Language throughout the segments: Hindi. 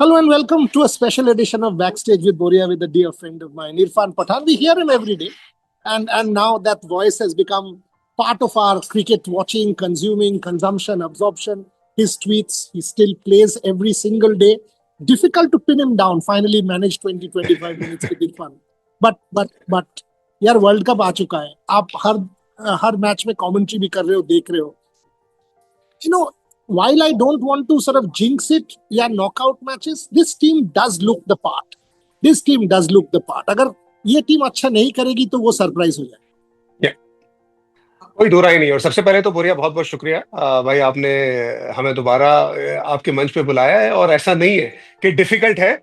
Hello and welcome to a special edition of Backstage with Boria with a dear friend of mine, Irfan Pathan. We hear him every day, and now that voice has become part of our cricket watching, consuming, consumption, absorption. His tweets, he still plays every single day. Difficult to pin him down. Finally managed 20-25 minutes with Irfan. But यार वर्ल्ड कप आ चुका है. आप हर मैच में कमेंट्री भी कर रहे हो, देख रहे हो. You know, while I don't want to sort of jinx it, yeah, knockout matches, this team does look the part. This team does look the part. अगर ये टीम अच्छा नहीं करेगी तो वो सरप्राइज हो जाए. Yeah. कोई दो राय नहीं। और सबसे पहले तो बोरिया बहुत बहुत शुक्रिया भाई, आपने हमें दोबारा आपके मंच पे बुलाया है। और ऐसा नहीं है कि डिफिकल्ट है,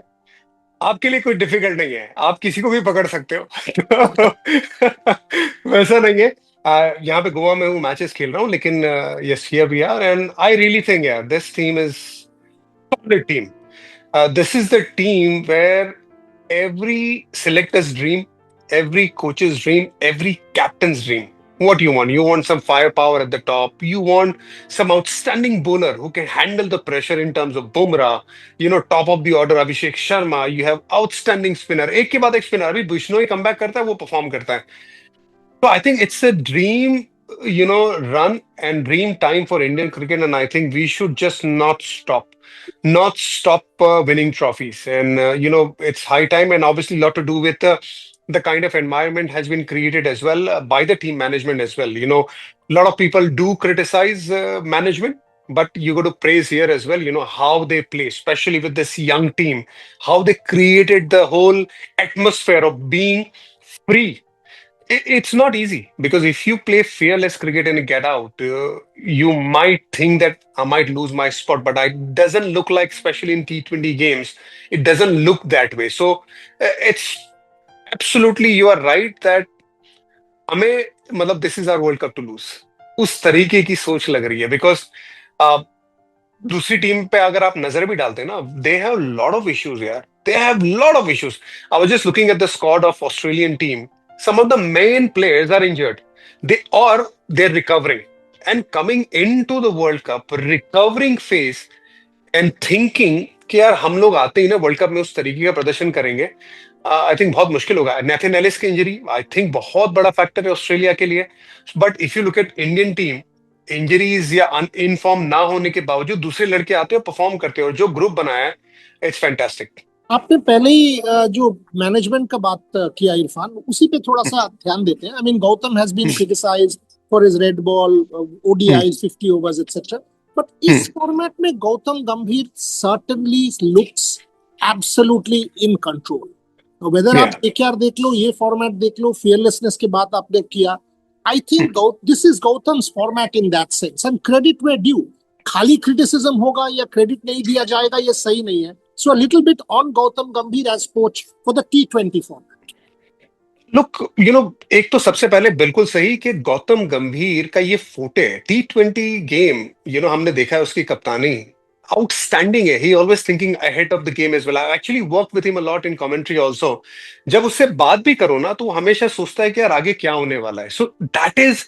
आपके लिए कोई डिफिकल्ट नहीं है, आप किसी को भी पकड़ सकते हो। वैसा नहीं है। यहाँ पे गोवा में हूँ, मैचेस खेल रहा हूँ, लेकिन yes here we are and I really think यार this team is solid team. This is the team where every selector's dream, every coach's dream, every captain's dream. What you want? You want some firepower at the top. You want some outstanding bowler who can handle the pressure in terms of Bumrah. Top of the order Abhishek Sharma. You have outstanding spinner. एक के बाद एक spinner. अभी बिश्नोई comeback करता है, वो perform करता है. So I think it's a dream, run and dream time for Indian cricket, and I think we should just not stop winning trophies. And it's high time, and obviously a lot to do with the kind of environment has been created as well by the team management as well. A lot of people do criticize management. But you got to praise here as well, how they play, especially with this young team, how they created the whole atmosphere of being free. It's not easy because if you play fearless cricket and get out, you might think that I might lose my spot, but it doesn't look like, especially in T20 games, it doesn't look that way. So it's absolutely, you are right that हमें मतलब this is our World Cup to lose. उस तरीके की सोच लग रही है because दूसरी टीम पे अगर आप नजर भी डालते हैं ना, they have lot of issues यार. They have lot of issues. I was just looking at the squad of Australian team. Some of the main players are injured. They're recovering. And coming into the World Cup, recovering phase and thinking कि यार हम लोग आते ही ना वर्ल्ड कप में उस तरीके का प्रदर्शन करेंगे, आई थिंक बहुत मुश्किल होगा। नेथन एलिस की इंजरी आई थिंक बहुत बड़ा फैक्टर है ऑस्ट्रेलिया के लिए। But if you look at Indian team, injuries या इनफॉर्म ना होने के बावजूद दूसरे लड़के आते हो, परफॉर्म करते हो, और जो ग्रुप बनाया है इट्स फैंटास्टिक। आपने पहले ही जो मैनेजमेंट का बात किया इरफान, उसी पे थोड़ा सा ध्यान देते हैं. I mean Gautam has been criticised for his red ball, ODIs, 50 overs etcetera. But इस फॉर्मेट में Gautam Gambhir certainly looks absolutely in control. Whether आप केकेआर देख लो, ये फॉर्मेट देख लो, फियरलेसनेस की बात आपने किया, I think this is Gautam's format in that sense, and credit where due. खाली क्रिटिसिज्म होगा या क्रेडिट नहीं दिया जाएगा, ये सही नहीं है. So a little bit on Gautam Gambhir as coach for the T20 format. Look, एक तो सबसे पहले बिल्कुल सही कि गौतम गंभीर का ये फोटे T20 गेम, हमने देखा है उसकी कप्तानी आउटस्टैंडिंग है. He always thinking ahead of the game as well. I actually work with him a lot in commentary also. जब उससे बात भी करो ना, तो वो हमेशा सोचता है कि यार आगे क्या होने वाला है. So that is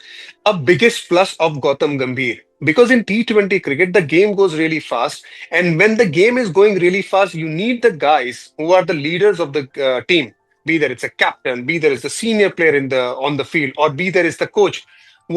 a biggest plus of Gautam गंभीर. Because in T20 cricket, the game goes really fast. And when the game is going really fast, you need the guys who are the leaders of the team. Be there it's a captain, be there is the senior player on the field, or be there is the coach.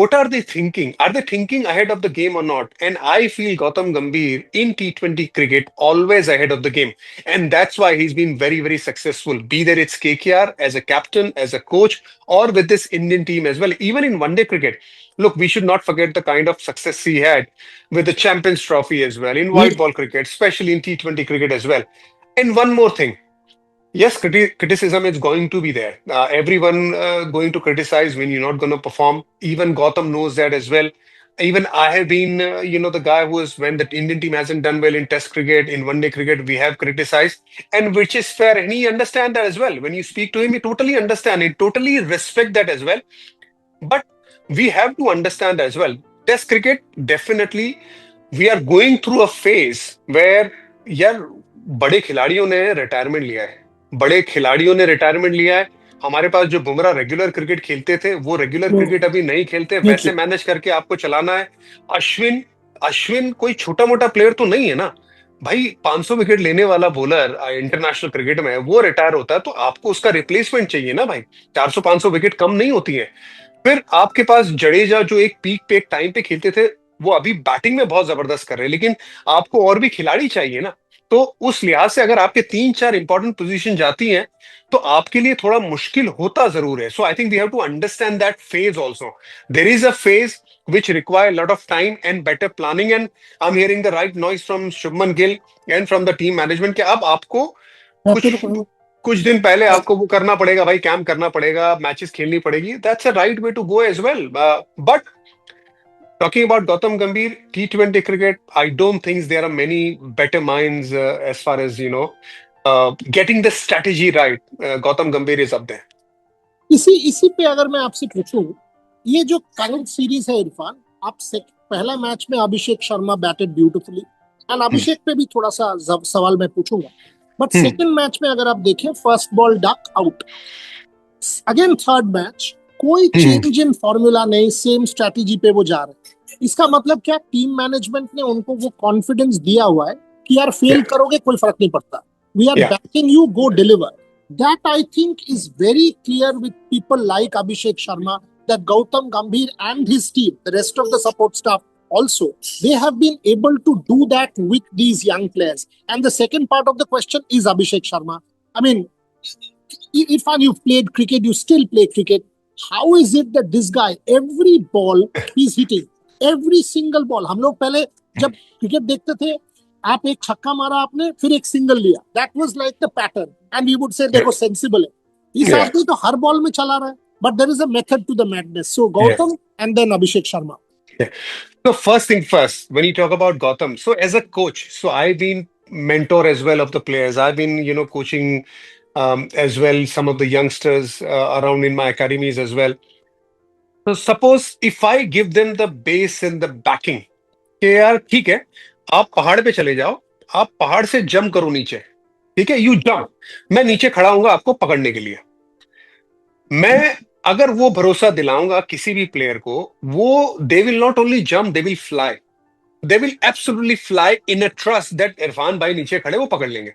What are they thinking? Are they thinking ahead of the game or not? And I feel Gautam Gambhir in T20 cricket always ahead of the game. And that's why he's been very, very successful. Be there it's KKR as a captain, as a coach, or with this Indian team as well. Even in one-day cricket. Look, we should not forget the kind of success he had with the Champions Trophy as well, in white ball cricket, especially in T20 cricket as well. And one more thing. Yes, criticism is going to be there. Everyone going to criticize when you're not going to perform. Even Gautam knows that as well. Even I have been, the guy who is, when the Indian team hasn't done well in Test cricket, in one-day cricket, we have criticized, and which is fair. And he understands that as well. When you speak to him, he totally understands. He totally respect that as well. But we have to understand as well. Test cricket, definitely, we are going through a phase where यार बड़े खिलाड़ियों ने रिटायरमेंट लिया है. बड़े खिलाड़ियों ने रिटायरमेंट लिया है. हमारे पास जो बुमराह रेगुलर क्रिकेट खेलते थे, वो रेगुलर क्रिकेट अभी नहीं खेलते. वैसे मैनेज करके आपको चलाना है. अश्विन कोई छोटा मोटा प्लेयर तो नहीं है ना. भाई 500 विकेट लेने वाला बॉलर इंटरनेशनल क्रिकेट में वो रिटायर होता है तो आपको उसका रिप्लेसमेंट चाहिए ना भाई। 400-500 विकेट कम नहीं होती है। फिर आपके पास जडेजा जो एक पीक पे एक टाइम पे खेलते थे, वो अभी बैटिंग में बहुत जबरदस्त कर रहे हैं, लेकिन आपको और भी खिलाड़ी चाहिए ना। तो उस लिहाज से अगर आपके 3-4 इंपॉर्टेंट पोजीशन जाती हैं तो आपके लिए थोड़ा मुश्किल होता जरूर है। So I think we have to understand that phase also. There is a phase which require a lot of time and better planning, and I'm hearing the right noise from Shubman Gill and from the team management कि अब आपको कुछ कुछ दिन पहले आपको वो करना पड़ेगा भाई, कैंप करना पड़ेगा, मैचेस खेलनी पड़ेगी। That's a right way to go as well. But talking about Gautam Gambhir, T20 cricket, I don't think there are many better minds as far as, getting the strategy right. Gautam Gambhir is up there. इसी इसी पे अगर मैं आपसे पूछूं, ये जो करंट सीरीज है इरफान, आप पहला मैच में Abhishek Sharma batted beautifully, and अभिषेक पे भी थोड़ा सा सवाल मैं पूछूंगा, बट सेकंड मैच में अगर आप देखें, first ball duck out, again third match कोई चेंज इन फॉर्मूला नहीं, सेम स्ट्रेटेजी पे वो जा रहे हैं। इसका मतलब क्या, टीम मैनेजमेंट ने उनको वो कॉन्फिडेंस दिया हुआ है कि यार फेल करोगे कोई फर्क नहीं पड़ता, we are backing you, go deliver. That I think is very clear with people like Abhishek Sharma, that Gautam Gambhir and his team, the rest of the support staff also, they have been able to do that with these young players. And the second part of the question is Abhishek Sharma. I mean, Irfan, you've played cricket, you still play cricket. How is it that this guy, every ball he's hitting, every single ball, हम लोग पहले जब क्रिकेट देखते थे, आप एक छक्का मारा आपने, फिर एक सिंगल लिया, that was like the pattern, and we would say देखो सेंसिबल है। इस आदमी तो हर बॉल में चला रहा है, but there is a method to the madness. So Gautam and then Abhishek Sharma. So first thing first, when you talk about Gautam, so as a coach, so I've been mentor as well of the players. I've been, coaching as well some of the youngsters around in my academies as well. So suppose if I give them the base and the backing, कि यार ठीक है, आप पहाड़ पे चले जाओ, आप पहाड़ से जंप करो नीचे, ठीक है, यू जंप, मैं नीचे खड़ा हूंगा आपको पकड़ने के लिए। मैं अगर वो भरोसा दिलाऊंगा किसी भी प्लेयर को, वो they will not only jump, they will fly, they will absolutely fly in a trust that Irfan भाई नीचे खड़े वो पकड़ लेंगे।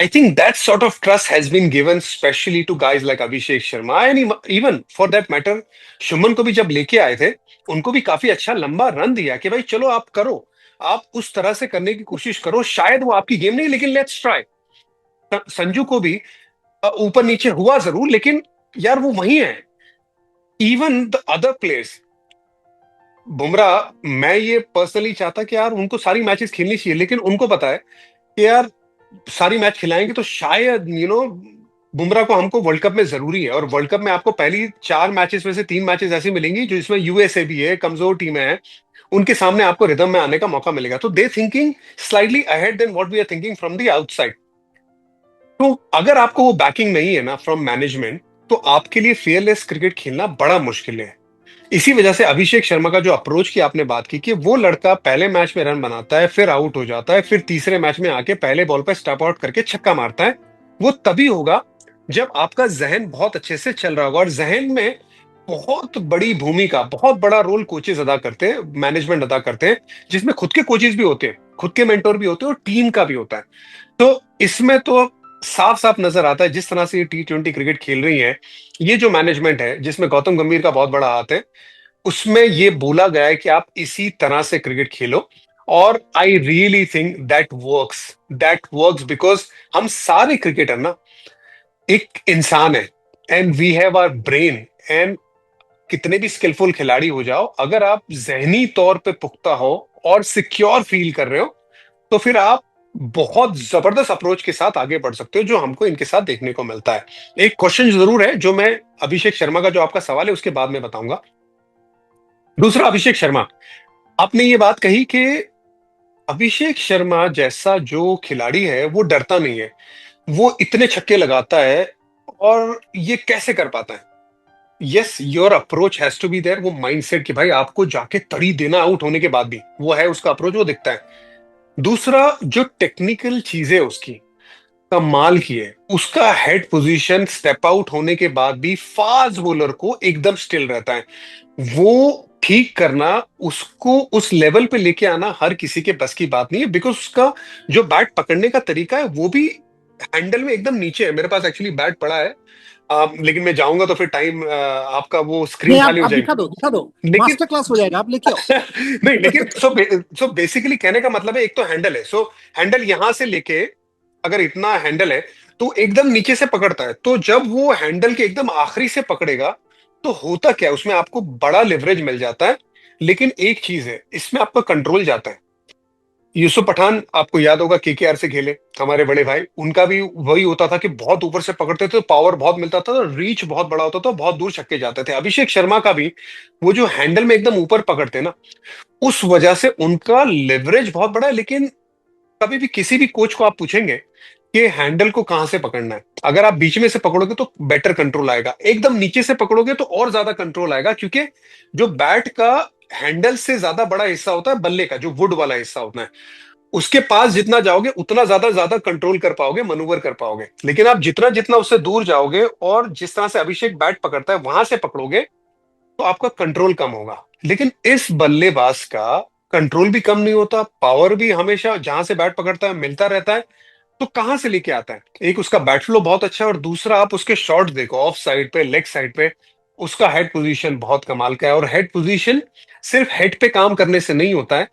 I think that sort of trust has been given specially to guys like Abhishek Sharma, and even for that matter, शुमन को भी जब लेके आए थे, उनको भी काफी अच्छा लंबा रन दिया कि भाई चलो आप करो, आप उस तरह से करने की कोशिश करो, शायद वो आपकी गेम नहीं लेकिन लेट्स ट्राई। संजू को भी ऊपर नीचे हुआ जरूर, लेकिन यार वो वही है। Even the other players, Bumrah, मैं ये पर्सनली चाहता कि यार उनको सारी मैचेस खेलनी चाहिए, लेकिन उनको पता है कि यार सारी मैच खिलाएंगे तो शायद बुमराह को हमको वर्ल्ड कप में जरूरी है, और वर्ल्ड कप में आपको पहली 4 मैचेस में से 3 मैचेस ऐसी मिलेंगी जो इसमें यूएसए भी है, कमजोर टीम है, उनके सामने आपको रिदम में आने का मौका मिलेगा। तो they thinking slightly ahead than what we are thinking from the outside. तो अगर आपको वो बैकिंग नहीं है ना फ्रॉम मैनेजमेंट, तो आपके लिए फेयरलेस क्रिकेट खेलना बड़ा मुश्किल है। इसी वजह से अभिषेक शर्मा का जो अप्रोच की आपने बात की कि वो लड़का पहले मैच में रन बनाता है, फिर आउट हो जाता है, फिर तीसरे मैच में आके पहले बॉल पर स्टंप आउट करके छक्का मारता है, वो तभी होगा जब आपका जहन बहुत अच्छे से चल रहा होगा। और जहन में बहुत बड़ी भूमिका, बहुत बड़ा रोल कोचेस अदा करते हैं, मैनेजमेंट अदा करते हैं, जिसमें खुद के कोचेस भी होते हैं, खुद के मेंटोर भी होते हैं, और टीम का भी होता है। तो इसमें तो साफ साफ नजर आता है जिस तरह से ये T20 क्रिकेट खेल रही है, ये जो मैनेजमेंट है जिसमें गौतम गंभीर का बहुत बड़ा हाथ है, उसमें ये बोला गया है कि आप इसी तरह से क्रिकेट खेलो। और I really think that works because हम सारे क्रिकेटर ना एक इंसान है, and we have our brain, and कितने भी स्किलफुल खिलाड़ी हो जाओ, अगर आप जहनी तौर पे पुख्ता हो और सिक्योर फील कर रहे हो, तो फिर आप बहुत जबरदस्त अप्रोच के साथ आगे बढ़ सकते हो, जो हमको इनके साथ देखने को मिलता है। एक क्वेश्चन जरूर है जो मैं अभिषेक शर्मा का, जो आपका सवाल है उसके बाद में बताऊंगा। दूसरा, अभिषेक शर्मा, आपने ये बात कही कि अभिषेक शर्मा जैसा जो खिलाड़ी है वो डरता नहीं है, वो इतने छक्के लगाता है, और ये कैसे कर पाता है? Yes, your approach has to be there, वो माइंडसेट कि भाई आपको जाके तड़ी देना आउट होने के बाद भी, वो है उसका अप्रोच, वो दिखता है। दूसरा, जो टेक्निकल चीजें उसकी कमाल की है, उसका हेड पोजीशन स्टेप आउट होने के बाद भी फास्ट बॉलर को एकदम स्टिल रहता है। वो ठीक करना, उसको उस लेवल पे लेके आना हर किसी के बस की बात नहीं है, बिकॉज उसका जो बैट पकड़ने का तरीका है वो भी हैंडल में एकदम नीचे है। मेरे पास एक्चुअली बैट पड़ा है, लेकिन मैं जाऊंगा तो फिर टाइम आपका वो स्क्रीन नहीं, खाली हो आप जाएगी। दिखा दो, लेकिन मास्टर क्लास हो जाएगा, आप लेके आओ। नहीं, लेकिन सो बेसिकली कहने का मतलब है, एक तो हैंडल है, सो हैंडल यहां से लेके, अगर इतना हैंडल है तो एकदम नीचे से पकड़ता है, तो जब वो हैंडल के एकदम आखिरी से पकड़ेगा तो होता क्या है, उसमें आपको बड़ा लिवरेज मिल जाता है। लेकिन एक चीज है, इसमें आपका कंट्रोल जाता है। यूसुफ पठान आपको याद होगा, केकेआर से खेले हमारे बड़े भाई, उनका भी वही होता था कि बहुत ऊपर से पकड़ते थे तो पावर बहुत मिलता था, तो रीच बहुत बड़ा होता था, बहुत दूर छक्के जाते थे। अभिषेक शर्मा का भी वो जो हैंडल में एकदम ऊपर पकड़ते ना, उस वजह से उनका लेवरेज बहुत बड़ा है। लेकिन कभी भी किसी भी कोच को आप पूछेंगे कि हैंडल को कहां से पकड़ना है, अगर आप बीच में से पकड़ोगे तो बेटर कंट्रोल आएगा, एकदम नीचे से पकड़ोगे तो और ज्यादा कंट्रोल आएगा, क्योंकि जो बैट का हैंडल से ज्यादा बड़ा हिस्सा होता है बल्ले का, जो वुड वाला हिस्सा होता है, उसके पास जितना जाओगे उतना ज्यादा ज्यादा कंट्रोल कर पाओगे, मनूवर कर पाओगे। लेकिन आप जितना जितना उससे दूर जाओगे और जिस तरह से अभिषेक बैट पकड़ता है वहां से पकड़ोगे, तो आपका कंट्रोल कम होगा। लेकिन इस बल्लेबाज का कंट्रोल भी कम नहीं होता, पावर भी हमेशा जहां से बैट पकड़ता है मिलता रहता है। तो कहां से लेके आता है? एक उसका बैट फ्लो बहुत अच्छा है, और दूसरा आप उसके शॉट देखो, ऑफ साइड पे, लेग साइड पे, उसका हेड पोजीशन बहुत कमाल का है। और हेड पोजीशन सिर्फ हेड पे काम करने से नहीं होता है,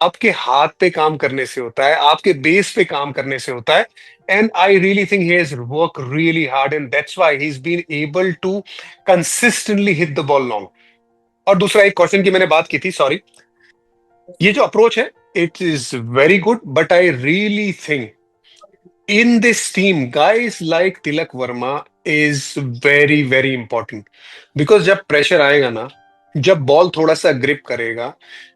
आपके हाथ पे काम करने से होता है, आपके बेस पे काम करने से होता है। And I really think he has work really hard, and that's why he is been able to consistently hit the ball long. और दूसरा, एक क्वेश्चन की मैंने बात की थी, सॉरी, ये जो अप्रोच है it is very good, but I really think in this team, guys like Tilak Verma is very very important, because जब प्रेशर आएगा ना, जब बॉल थोड़ा सा ग्रिप करेगा,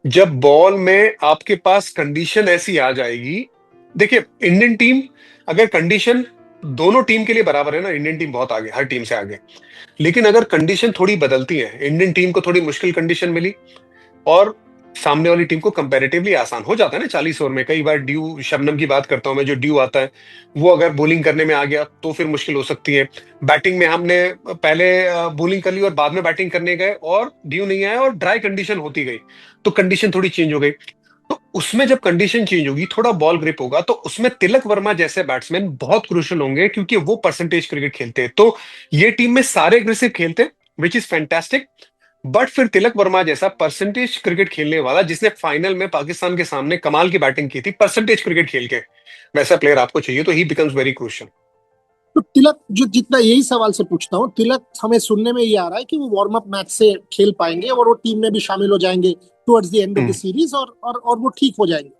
जब बॉल में आपके पास कंडीशन ऐसी आ जाएगी, देखिए इंडियन टीम, अगर कंडीशन दोनों टीम के लिए बराबर है ना, इंडियन टीम बहुत आगे, हर टीम से आगे। लेकिन अगर कंडीशन थोड़ी बदलती है, इंडियन टीम को थोड़ी मुश्किल कंडीशन मिली और सामने वाली टीम को कंपैरेटिवली आसान हो जाता है ना 40 ओवर में। कई बार ड्यू, शबनम की बात करता हूं मैं, जो ड्यू आता है वो अगर बॉलिंग करने में आ गया तो फिर मुश्किल हो सकती है। बैटिंग में हमने पहले बॉलिंग कर ली और बाद में बैटिंग करने गए और ड्यू नहीं आया और ड्राई कंडीशन होती गई, तो कंडीशन थोड़ी चेंज हो गई। तो उसमें जब कंडीशन चेंज होगी, थोड़ा बॉल ग्रिप होगा, तो उसमें तिलक वर्मा जैसे बैट्समैन बहुत क्रूशियल होंगे, क्योंकि वो परसेंटेज क्रिकेट खेलते हैं। तो ये टीम में सारे एग्रेसिव खेलते हैं, विच इज फैंटास्टिक। बट फिर तिलक वर्मा जैसा परसेंटेज क्रिकेट खेलने वाला, जिसने फाइनल में पाकिस्तान के सामने कमाल की बैटिंग की थी परसेंटेज क्रिकेट खेल के, वैसा प्लेयर आपको चाहिए, तो ही बिकम्स वेरी क्रूशियल। तो तिलक, जो जितना यही सवाल से पूछता हूँ, तिलक हमें सुनने में ये आ रहा है कि वो वार्म अप मैच से खेल पाएंगे और वो टीम में भी शामिल हो जाएंगे towards the end of the series, और वो ठीक हो जाएंगे।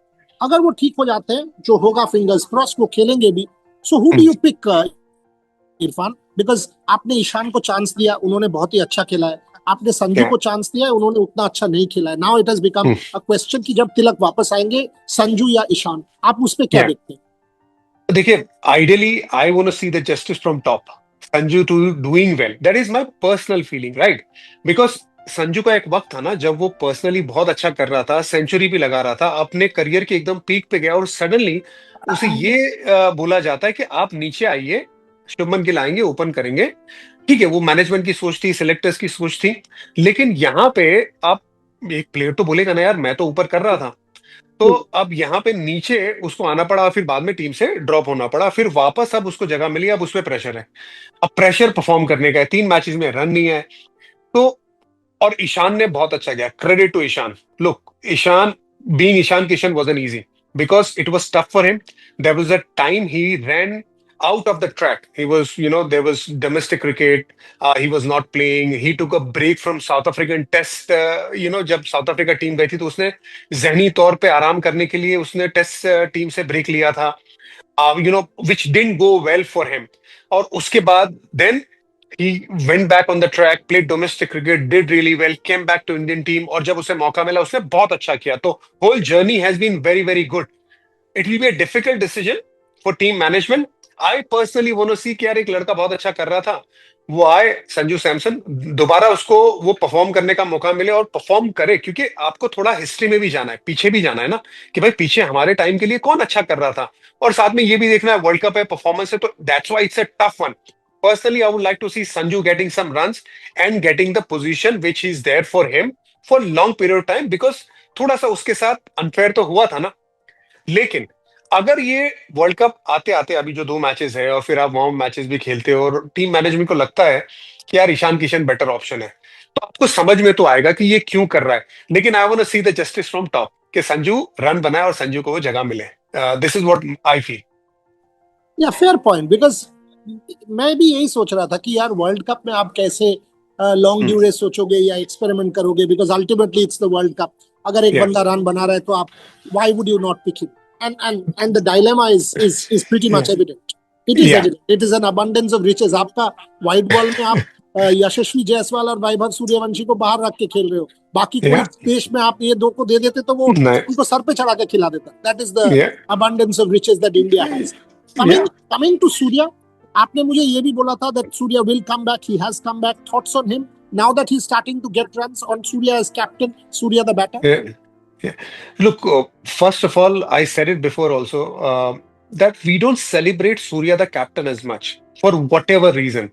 अगर वो ठीक हो जाते हैं, जो होगा फिंगर्स क्रॉस, वो खेलेंगे भी। So who do you pick, Irfan? Because आपने ईशान को चांस दिया, उन्होंने बहुत ही अच्छा खेला है। आपने संजू को चांस दिया है, उन्होंने उतना अच्छा नहीं खेला है। Now it has become a question कि जब तिलक वापस आएंगे, संजू या ईशान, आप उस पर क्या देखते हैं? देखिए, ideally I want to see the justice from top, Sanju too doing well, that is my personal feeling, right? Because Sanju का एक वक्त था ना जब वो पर्सनली बहुत अच्छा कर रहा था, सेंचुरी भी लगा रहा था, अपने करियर के एकदम पीक पे गया, और सडनली उसे ये बोला जाता है कि आप नीचे आइए, शुभमन गिल आएंगे, ओपन करेंगे। ठीक है, वो मैनेजमेंट की सोच थी, सिलेक्टर्स की सोच थी, लेकिन यहाँ पे आप, एक प्लेयर तो बोलेगा ना यार मैं तो ऊपर कर रहा था। तो अब यहाँ पे नीचे उसको आना पड़ा, फिर बाद में टीम से ड्रॉप होना पड़ा, फिर वापस अब उसको जगह मिली, अब उस पर प्रेशर है, अब प्रेशर परफॉर्म करने का है, 3 मैचेस में रन नहीं है। तो और ईशान ने बहुत अच्छा किया, credit to Ishan. Look, Ishan, being Ishan Kishan wasn't easy because it was tough for him. There was a time he ran out of the track. He was, there was domestic cricket. He was not playing. He took a break from South African Test. जब साउथ अफ्रीका टीम गई थी तो उसने जहनी तौर पे आराम करने के लिए उसने टेस्ट टीम से ब्रेक लिया था, which didn't go well for him. और उसके बाद then he went back on the track, played domestic cricket, did really well, came back to Indian team, और जब उसे मौका मिला उसने बहुत अच्छा किया। तो whole journey has been very very good. It will be a difficult decision for team management. I personally want to see कि यार एक लड़का बहुत अच्छा कर रहा था, वो आए संजू सैमसन, दोबारा उसको वो परफॉर्म करने का मौका मिले और परफॉर्म करे, क्योंकि आपको थोड़ा हिस्ट्री में भी जाना है, पीछे भी जाना है ना, कि भाई पीछे हमारे टाइम के लिए कौन अच्छा कर रहा था, और साथ में ये भी देखना है वर्ल्ड कप है, परफॉर्मेंस है, तो that's why it's a tough one. Personally, I would like to see Sanju getting some runs and getting the position which is there for him for long period of time, because थोड़ा सा उसके साथ अनफेयर तो हुआ था ना। लेकिन अगर ये वर्ल्ड कप आते आते अभी जो 2 मैचेस है और फिर आप वार्म मैचेस भी खेलते हो और टीम मैनेजमेंट को लगता है कि यार ईशान किशन बेटर ऑप्शन है, तो आपको समझ में तो आएगा कि ये क्यों कर रहा है। लेकिन I want to see the justice from top कि संजू रन बनाए और संजू को वो जगह मिले। This is what I feel. या फेयर पॉइंट, बिकॉज मैं भी यही सोच रहा था कि यार वर्ल्ड कप में आप कैसे लॉन्ग ड्यूरेस सोचोगे या एक्सपेरिमेंट करोगे, because ultimately it's the world cup. अगर एक बंदा रन बना रहा है तो आप why would you not pick him? And the dilemma is pretty much evident. It is evident, it is an abundance of riches. आपका व्हाइट बॉल में आप यशस्वी जायसवाल और वैभव सूर्यवंशी को बाहर रख के खेल रहे हो, बाकी कोई देश में आप ये दो को दे देते तो वो उनको सर पे चढ़ा के खिला देता। That is the abundance of riches that India has. Coming to Surya, आपने मुझे ये भी बोला था that Surya will come back. He has come back. Thoughts on him now that he's starting to get runs on Surya as captain, Surya the batter? Yeah. Look, first of all, I said it before also, that we don't celebrate Surya the captain as much for whatever reason.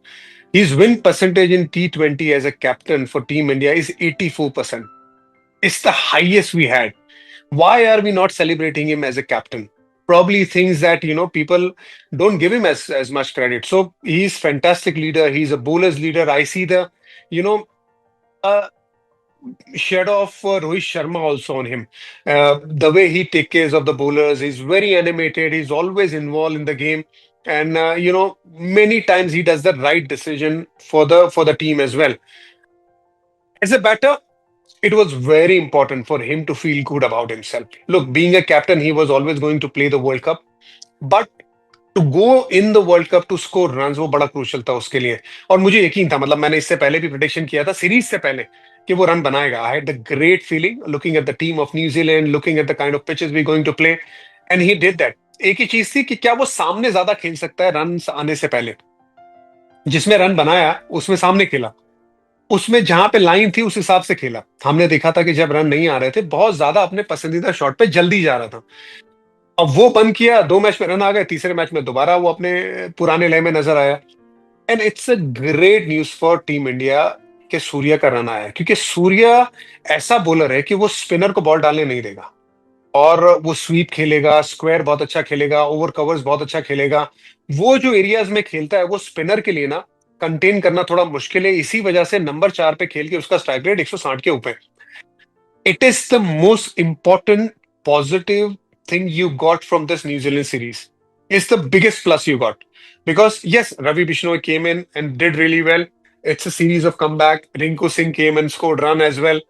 His win percentage in T20 as a captain for Team India is 84%. It's the highest we had. Why are we not celebrating him as a captain? Probably things that, people don't give him as much credit. So he's fantastic leader. He's a bowler's leader. I see the, uh, shadow of Rohit Sharma also on him. The way he takes care of the bowlers, he's very animated. He's always involved in the game, and many times he does the right decision for the team as well. As a batter, it was very important for him to feel good about himself. Look, being a captain, he was always going to play the World Cup, but to go in the World Cup to score runs वो बड़ा क्रूशल था उसके लिए। और मुझे यकीन था, मतलब मैंने इससे पहले भी प्रेडिक्शन किया था सीरीज से पहले कि वो रन बनाएगा। I had the great feeling looking at the team of New Zealand, looking at the kind of pitches we going to play, and he did that. एक ही चीज थी कि क्या वो सामने ज्यादा खेल सकता है रन आने से पहले। जिसमें रन बनाया उसमें सामने खेला, उसमें जहां पे लाइन थी उस हिसाब से खेला। हमने देखा था कि जब रन नहीं आ रहे थे बहुत ज्यादा अपने पसंदीदा शॉट पे जल्दी जा रहा था। अब वो बंद किया, 2 मैच में रन आ गए, तीसरे मैच में दोबारा वो अपने पुराने लय में नजर आया। And it's a great news for team India कि सूर्या का रन आया, क्योंकि सूर्या ऐसा बॉलर है कि वो स्पिनर को बॉल डालने नहीं देगा, और वो स्वीप खेलेगा, स्क्वायर बहुत अच्छा खेलेगा, ओवर कवर्स बहुत अच्छा खेलेगा। वो जो एरियाज में खेलता है वो स्पिनर के लिए ना कंटेन करना थोड़ा मुश्किल है। इसी वजह से नंबर 4 पे खेल के उसका स्ट्राइक रेट 160 के ऊपर। It is the most important positive thing you got from this New Zealand series. It's the biggest plus you got. Because yes, Ravi Bishnoi came in and did really well. It's a series of comeback. Rinku Singh came and scored run as well.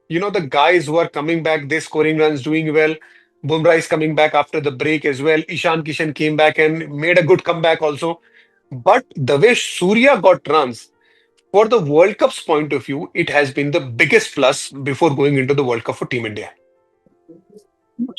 The guys who are coming back, they're scoring runs, doing well. Bumrah is coming back after the break as well. Ishan Kishan came back and made a good comeback also. But the way Surya got runs, for the World Cup's point of view, it has been the biggest plus before going into the World Cup for Team India.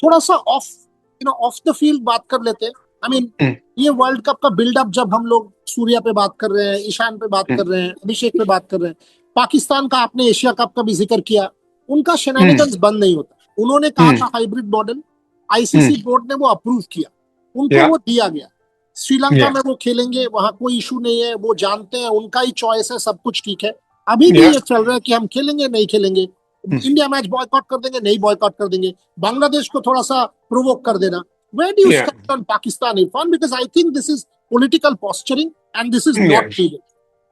थोड़ा सा ऑफ द फील्ड बात कर लेते हैं। आई मीन ये वर्ल्ड कप का बिल्डअप जब हम लोग सूर्या पे बात कर रहे हैं, ईशान पे बात कर रहे हैं, अभिषेक पे बात कर रहे हैं, पाकिस्तान का आपने एशिया कप का भी जिक्र किया, उनका शेनानिगन्स बंद नहीं होता। उन्होंने कहा था हाइब्रिड मॉडल, आईसीसी बोर्ड ने वो अप्रूव किया, उनको वो दिया गया। श्रीलंका में वो खेलेंगे, वहां कोई इशू नहीं है, वो जानते हैं उनका ही चॉइस है, सब कुछ ठीक है। अभी भी ये चल रहा है कि हम खेलेंगे नहीं खेलेंगे, इंडिया मैच बॉयकॉट कर देंगे नहीं बॉयकॉट कर देंगे, बांग्लादेश को थोड़ा सा प्रोवोक कर देना। Where do you stand on Pakistan, Irfan? Because I think this is political posturing and this is not needed.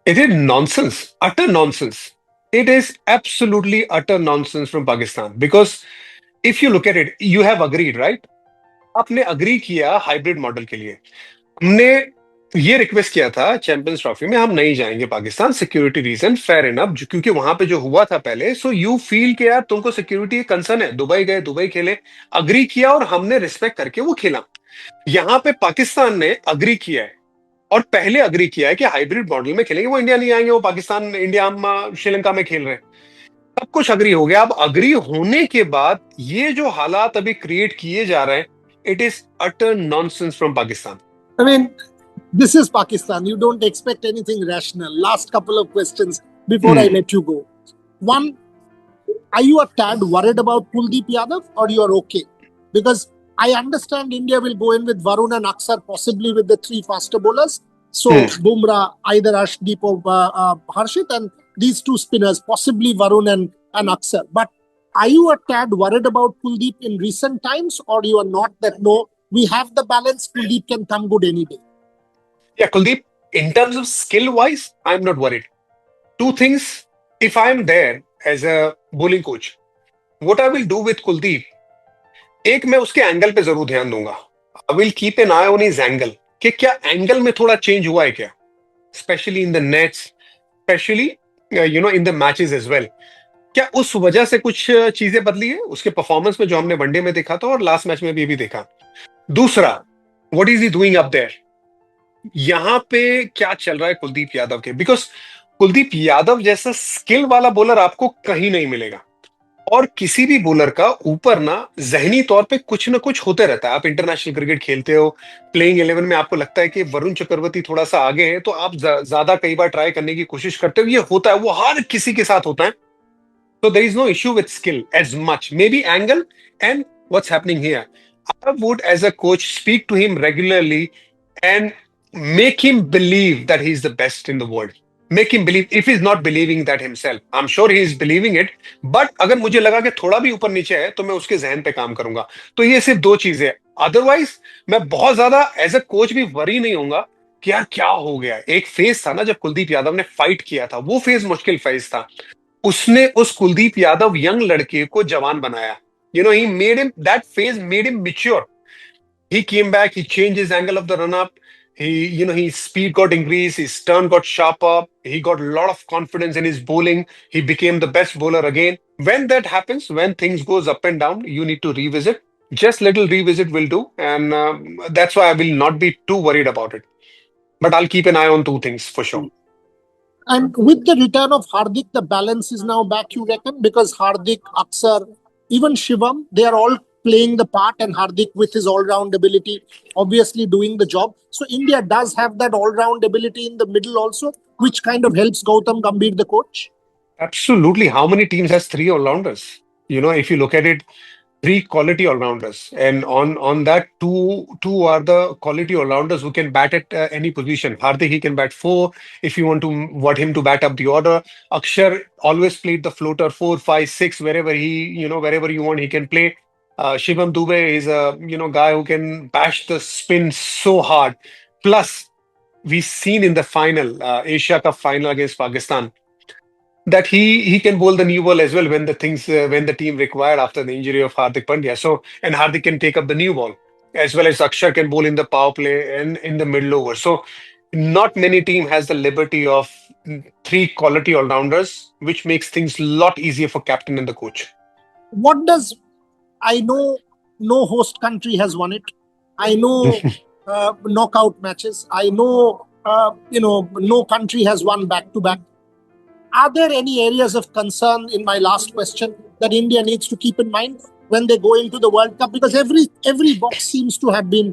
It is nonsense, utter nonsense. It is absolutely utter nonsense from Pakistan. Because if you look at it, you have agreed, right? आपने अग्री किया हाइब्रिड मॉडल के लिए। हमने ये रिक्वेस्ट किया था चैंपियंस ट्रॉफी में, हम नहीं जाएंगे Pakistan, security reason, fair enough, क्योंकि वहां पे जो हुआ था पहले, सो यू फील के यार तुमको सिक्योरिटी कंसर्न है। दुबई गए, दुबई खेले, अग्री किया और हमने रिस्पेक्ट करके वो खेला। यहाँ पे पाकिस्तान ने अग्री किया है और पहले अग्री किया है कि हाइब्रिड मॉडल में खेलेंगे, वो इंडिया नहीं आएंगे, वो पाकिस्तान, इंडिया, श्रीलंका में खेल रहे हैं। सब कुछ अग्री हो गया। अब अग्री होने के बाद ये जो हालात अभी क्रिएट किए जा रहे हैं, it is utter nonsense from Pakistan. I mean, this is Pakistan. You don't expect anything rational. Last couple of questions before I let you go. One, are you a tad worried about Kuldeep Yadav or you are okay? Because I understand India will go in with Varun and Aksar, possibly with the 3 faster bowlers. So Bumrah, either Arshdeep or Harshit, and these 2 spinners, possibly Varun and and Akshar. But are you a tad worried about Kuldeep in recent times, or you are not? That no, we have the balance. Kuldeep can come good any day. Yeah, Kuldeep, in terms of skill wise, I'm not worried. Two things. If I'm there as a bowling coach, what I will do with Kuldeep, एक मैं उसके एंगल पे जरूर ध्यान दूंगा. I will keep an eye on his angle कि क्या एंगल में थोड़ा चेंज हुआ है क्या, specially in the nets, specially in the matches as well. क्या उस वजह से कुछ चीजें बदली है उसके परफॉर्मेंस में, जो हमने वनडे में देखा था और लास्ट मैच में भी देखा. दूसरा, what is he doing up there, यहां पे क्या चल रहा है कुलदीप यादव के. बिकॉज कुलदीप यादव जैसा स्किल वाला बॉलर आपको कहीं नहीं मिलेगा. और किसी भी बॉलर का ऊपर ना जहनी तौर पे कुछ ना कुछ होते रहता है. आप इंटरनेशनल क्रिकेट खेलते हो, प्लेइंग 11 में आपको लगता है कि वरुण चक्रवर्ती थोड़ा सा आगे है, तो आप ज्यादा कई बार ट्राई करने की कोशिश करते हो. ये होता है, वो हर किसी के साथ होता है. So there is no issue with skill as much. Maybe angle and what's happening here. I would, as a coach, speak to him regularly and make him believe that he's the best in the world. Make him believe if he's not believing that himself. I'm sure he is believing it. But अगर मुझे लगा कि थोड़ा भी ऊपर नीचे है तो मैं उसके जहन पे काम करूंगा. तो ये सिर्फ दो चीजें. अदरवाइज मैं बहुत ज्यादा एज अ कोच भी वरी नहीं होऊंगा कि यार क्या हो गया. एक फेज था ना जब कुलदीप यादव ने फाइट किया था, वो फेज मुश्किल फेज था. उसने उस कुलदीप यादव यंग लड़के को जवान बनाया. He made him, that phase made him mature. He came back, he changed his angle of the run up. His speed got increased, his turn got sharper, he got a lot of confidence in his bowling. He became the best bowler again. When that happens, when things goes up and down, you need to revisit. Just little revisit will do, and that's why I will not be too worried about it. But I'll keep an eye on two things for sure. And with the return of Hardik, the balance is now back, you reckon? Because Hardik, Akshar, even Shivam, they are all playing the part, and Hardik, with his all-round ability, obviously doing the job. So India does have that all-round ability in the middle also, which kind of helps Gautam Gambhir, the coach. Absolutely. How many teams has three all-rounders? If you look at it, three quality all-rounders, and on that, two are the quality all-rounders who can bat at any position. Hardik, he can bat four if you want him to bat up the order. Akshar always played the floater 4, 5, 6 wherever you want he can play. Shivam Dube is a guy who can bash the spin so hard. Plus, we've seen in the final, Asia Cup final against Pakistan, that he can bowl the new ball as well when the team required after the injury of Hardik Pandya. So, and Hardik can take up the new ball as well as Akshar can bowl in the power play and in the middle over. So not many team has the liberty of three quality all-rounders, which makes things a lot easier for captain and the coach. What does, I know no host country has won it. I know knockout matches. I know, no country has won back-to-back. Are there any areas of concern, in my last question, that India needs to keep in mind when they go into the World Cup? Because every box seems to have been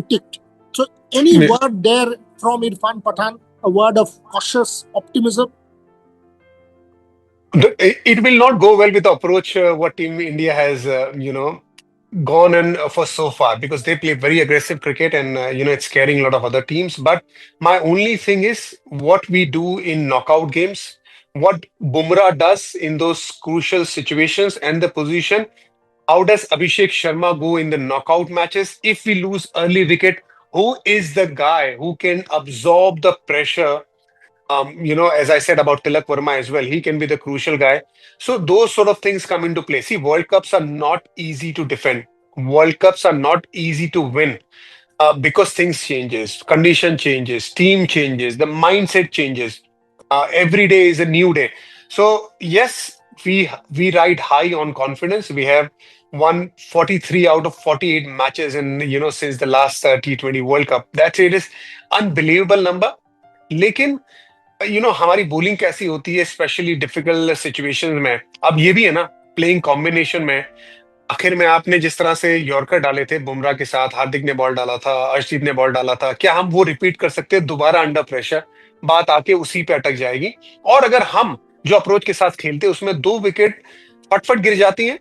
ticked. So any word there from Irfan Pathan, a word of cautious optimism? It will not go well with the approach what Team India has, gone in for so far, because they play very aggressive cricket and it's scaring a lot of other teams. But my only thing is what we do in knockout games, what Bumrah does in those crucial situations and the position. How does Abhishek Sharma go in the knockout matches? If we lose early wicket, who is the guy who can absorb the pressure? As I said about Tilak Verma as well, he can be the crucial guy. So those sort of things come into play. See, World Cups are not easy to defend. World Cups are not easy to win because things changes, condition changes, team changes, the mindset changes. Every day is a new day. So yes, we ride high on confidence. We have won 43 out of 48 matches in since the last T20 World Cup. It is unbelievable number. लेकिन हमारी बॉलिंग कैसी होती है स्पेशली डिफिकल्ट सिचुएशंस में. अब ये भी है ना, प्लेइंग कॉम्बिनेशन में आखिर में आपने जिस तरह से यॉर्कर डाले थे बुमराह के साथ, हार्दिक ने बॉल डाला था, अर्शदीप ने बॉल डाला था, क्या हम वो रिपीट कर सकते हैं दोबारा अंडर प्रेशर? बात आके उसी पे अटक जाएगी. और अगर हम जो अप्रोच के साथ खेलते हैं उसमें 2 विकेट फटफट गिर जाती है,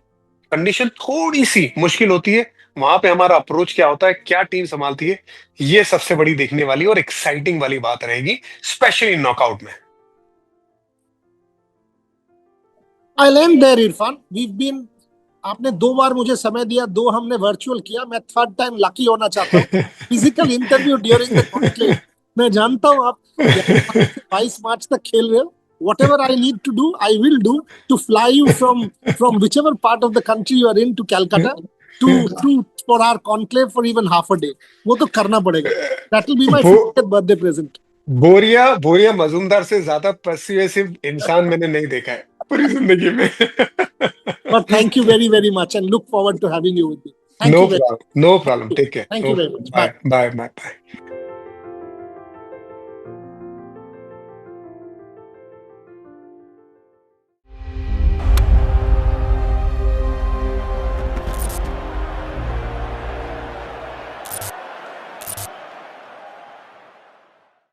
कंडीशन थोड़ी सी मुश्किल होती है, वहां पे हमारा अप्रोच क्या होता है, क्या टीम संभालती है, ये सबसे बड़ी देखने वाली और एक्साइटिंग वाली बात रहेगी, स्पेशली नॉकआउट में. I'll end there, Irfan. We've been आपने 2 बार मुझे समय दिया, 2 हमने वर्चुअल किया, मैं थर्ड टाइम लकी होना चाहता हूँ. Physical interview during the conclave. मैं जानता हूँ आप 11 मार्च से 22 मार्च तक खेल रहे हो. Whatever I need to do, I will do to fly you from whichever part of the country you are in to Calcutta to for our conclave for even half a day. वो तो करना पड़ेगा. That will be my वो 50th birthday present. बोरिया बोरिया मजूमदार से ज्यादा पर्सुएसिव इंसान मैंने नहीं देखा है पूरी जिंदगी में. But thank you very, very much and look forward to having you with me. Thank no you very problem, no much. Problem. Take care. Thank no you very problem. much. Bye Bye. Bye bye bye.